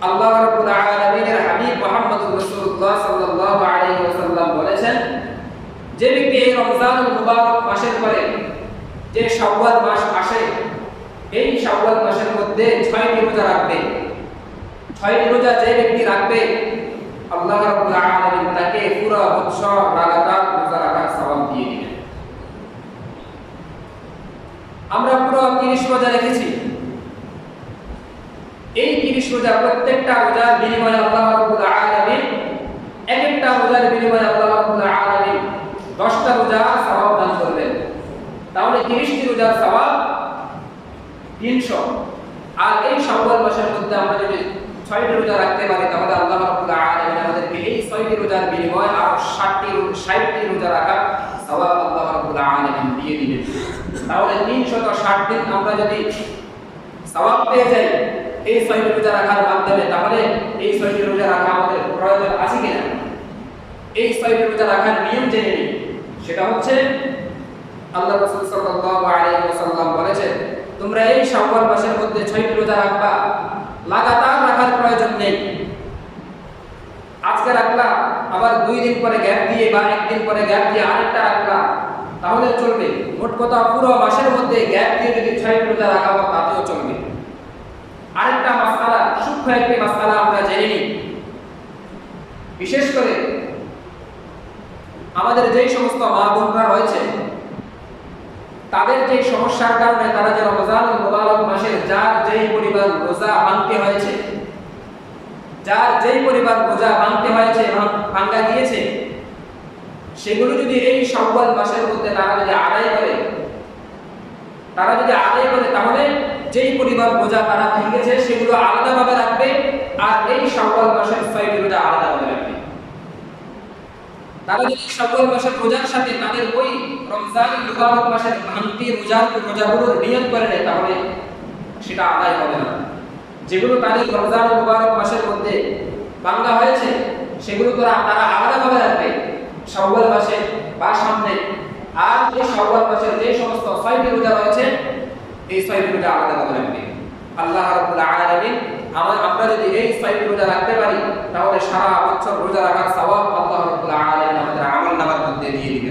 আল্লাহ রাব্বুল আলামিনের হাবিব মুহাম্মদুর রাসূলুল্লাহ সাল্লাল্লাহু আলাইহি ওয়াসাল্লাম বলেছেন, যে ব্যক্তি এই রমজানুল মুবারক মাসের পরে যে শাওয়াল মাস আসে, এই শাওয়াল মাসের মধ্যে 6টি রোজা রাখবে, 6টি রোজা যে ব্যক্তি রাখবে, আল্লাহ রাব্বুল আলামিন তাকে পুরো বছর লাগাতার রোজা রাখার সওয়াব দিয়ে দিবেন। আমরা পুরো 30 রোজা রেখেছি। এই 30 রোজা, প্রত্যেকটা রোজার বিনিময়ে আল্লাহ রাব্বুল আলামিন, এক একটা রোজার বিনিময়ে আল্লাহ রাব্বুল আলামিন 10টা রোজা সওয়াব দান করবেন। তাহলে 30টি রোজার সওয়াব 300। আর এই শাওয়াল মাসের মধ্যে আমরা যদি 6টি রোজা রাখতে পারি, তাহলে আল্লাহ রাব্বুল আলামিন আমাদেরকে এই 6টি রোজার বিনিময়ে আর 60টি রোজা রাখার সওয়াব আল্লাহ রাব্বুল আলামিন দিয়ে দিবেন। তাহলে 360 দিন আমরা যদি সওয়াব পেয়ে যাই এই 6টি রোজা রাখার মাধ্যমে, তাহলে এই 6টি রোজা রাখা আমাদের প্রয়োজন আছে কিনা? এই 6টি রোজা রাখার নিয়ম জেনে নিই। সেটা হচ্ছে, আল্লাহ রাসূল সাল্লাল্লাহু আলাইহি ওয়াসাল্লাম বলেছেন, তোমরা এই শাওয়াল মাসের মধ্যে 6টি রোজা রাখবা, লাগাতার রাখার প্রয়োজন নেই। আজকে রাখলা, আবার 2 দিন পরে গ্যাপ দিয়ে বা 1 দিন পরে গ্যাপ দিয়ে আরেকটা রাখলা, তাহলে চলবে। মোট কথা পুরো মাসের মধ্যে গ্যাপ দিয়ে যদি 6টি রোজা রাখা হয় তাতেও চলবে। আরেকটা মাসআলা, সূক্ষ্ম একটি মাসআলা আমরা জেনে নিই। বিশেষ করে আমাদের যেই সমস্ত মা বোনরা রয়েছে, তাদের যে সমস্যার কারণে তারা যে রমজানুল মুবারক মাসের যার যেই পরিমাণ রোজা ভাঙতে হয়েছে, ভাঙা গিয়েছে, সেগুলো যদি এই শাওয়াল মাসের মধ্যে তারা যদি আদায় করে, তাহলে যেই পরিমাণ রোজা তারা ভেঙেছে সেগুলো আলাদাভাবে রাখবে, আর এই শাওয়াল মাসের 6টি রোজা আলাদাভাবে রাখবে। তারা যদি শাওয়াল মাসের রোজার সাথে তাদের ওই রমজানুল মুবারক মাসের ভাঙতি রোজাগুলোর নিয়ত করে নেয়, তাহলে সেটা আদায় হবে না। যেগুলো তাদের রমজানুল মুবারক মাসের মধ্যে ভাঙা হয়েছে সেগুলো তারা আলাদাভাবে রাখবে শাওয়াল মাসে বা সামনে। আর এই শাওয়াল মাসের যে সমস্ত 6টি রোজা রয়েছে, এই 6টি রোজা আলাদাভাবে রাখবে। আল্লাহ রাব্বুল আলামিন আমরা যদি এই 6টি রোজা রাখতে পারি, তাহলে সারা বছর রোজা রাখার সওয়াব আল্লাহ রাব্বুল আলামিন আমাদের আমলনামার মধ্যে দিয়ে দিবেন।